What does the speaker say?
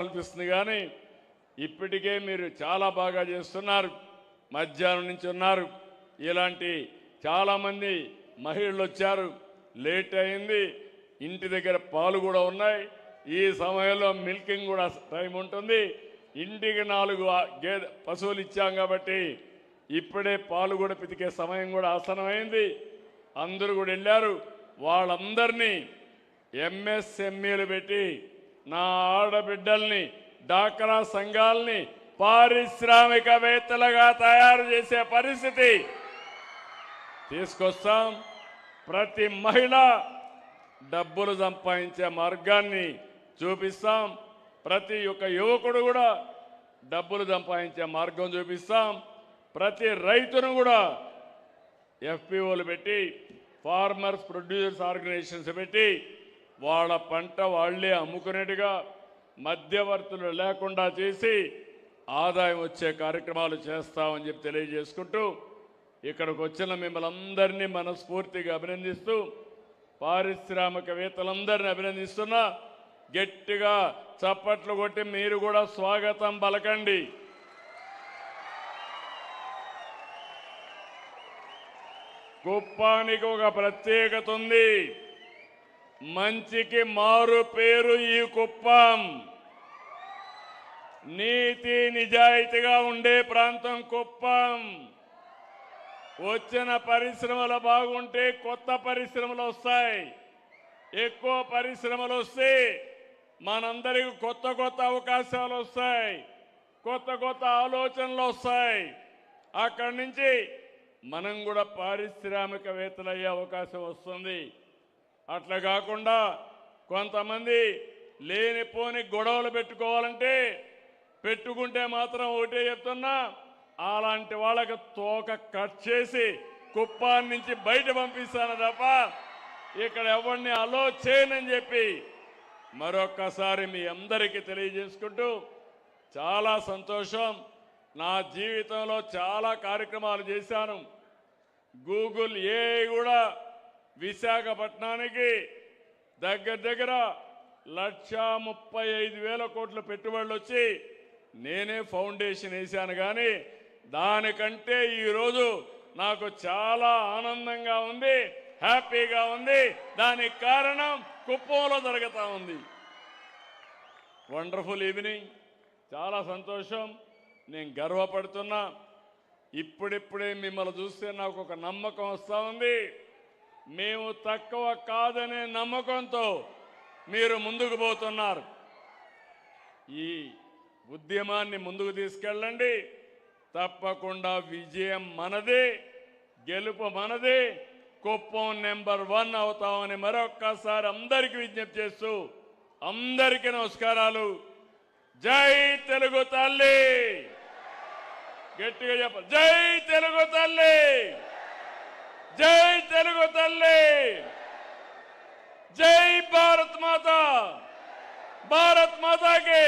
కల్పిస్తుంది కానీ ఇప్పటికే మీరు చాలా బాగా చేస్తున్నారు. మధ్యాహ్నం నుంచి ఉన్నారు. ఇలాంటి చాలామంది మహిళలు వచ్చారు. లేట్ అయింది. ఇంటి దగ్గర పాలు కూడా ఉన్నాయి. ఈ సమయంలో మిల్కింగ్ కూడా టైం ఉంటుంది. ఇంటికి 4 పశువులు ఇచ్చాం కాబట్టి ఇప్పుడే పాలు కూడా పితికే సమయం కూడా ఆసనమైంది. అందరూ కూడా వెళ్ళారు. వాళ్ళందరినీ ఎంఎస్ఎంఈలు పెట్టి నా ఆడబిడ్డల్ని డాక్రా సంఘాలని పారిశ్రామికవేత్తలుగా తయారు చేసే పరిస్థితి తీసుకొస్తాం. ప్రతి మహిళ డబ్బులు సంపాదించే మార్గాన్ని చూపిస్తాం. ప్రతి ఒక్క యువకుడు కూడా డబ్బులు సంపాదించే మార్గం చూపిస్తాం. ప్రతి రైతును కూడా ఎఫ్పిఓలు పెట్టి ఫార్మర్స్ ప్రొడ్యూసర్స్ ఆర్గనైజేషన్స్ పెట్టి వాళ్ళ పంట వాళ్లే అమ్ముకునేట్టుగా మధ్యవర్తులు లేకుండా చేసి ఆదాయం వచ్చే కార్యక్రమాలు చేస్తామని చెప్పి తెలియజేసుకుంటూ ఇక్కడికి వచ్చిన మిమ్మల్ని అందరినీ మనస్ఫూర్తిగా అభినందిస్తూ పారిశ్రామికవేత్తలందరినీ అభినందిస్తున్నా. గట్టిగా చప్పట్లు కొట్టి మీరు కూడా స్వాగతం పలకండి. కుప్పానికి ఒక ప్రత్యేకత ఉంది. మంచికి మారు పేరు ఈ కుప్పం. నీతి నిజాయితీగా ఉండే ప్రాంతం కుప్పం. వచ్చిన పరిశ్రమలు బాగుంటే కొత్త పరిశ్రమలు వస్తాయి. ఎక్కువ పరిశ్రమలు వస్తే మనందరికీ కొత్త కొత్త అవకాశాలు వస్తాయి. కొత్త కొత్త ఆలోచనలు వస్తాయి. అక్కడి నుంచి మనం కూడా పారిశ్రామికవేత్తలు అయ్యే అవకాశం వస్తుంది. అట్లా కాకుండా కొంతమంది లేనిపోని గొడవలు పెట్టుకుంటే మాత్రం ఒకటే చెప్తున్నా, అలాంటి వాళ్ళకి తోక కట్ చేసి కుప్పాన్ని నుంచి బయట పంపిస్తాను తప్ప ఇక్కడ ఎవరిని అలో చేయనని చెప్పి మరొక్కసారి మీ అందరికీ తెలియజేసుకుంటూ చాలా సంతోషం. నా జీవితంలో చాలా కార్యక్రమాలు చేశాను. గూగుల్ ఏఐ కూడా విశాఖపట్నానికి దగ్గర 1,35,000 కోట్ల పెట్టుబడులు వచ్చి నేనే ఫౌండేషన్ వేశాను. కానీ దానికంటే ఈరోజు నాకు చాలా ఆనందంగా ఉంది, హ్యాపీగా ఉంది. దానికి కారణం కుప్పంలో జరుగుతూ ఉంది. Wonderful evening. చాలా సంతోషం. నేను గర్వపడుతున్నా. ఇప్పుడిప్పుడే మిమ్మల్ని చూస్తే నాకు ఒక నమ్మకం వస్తూ ఉంది. మేము తక్కువ కాదనే నమ్మకంతో మీరు ముందుకు పోతున్నారు. ఈ ఉద్యమాన్ని ముందుకు తీసుకెళ్ళండి. తప్పకుండా విజయం మనదే, గెలుపు మనదే. కుప్పం నెంబర్ 1 అవుతామని మరొక్కసారి అందరికీ విజ్ఞప్తి చేస్తూ అందరికీ నమస్కారాలు. జై తెలుగు తల్లి. గట్టిగా చెప్పాలి. జై తెలుగు తల్లి. జై తెలుగు తల్లి. జై భారత్ మాతా. భారత్ మాతాకి.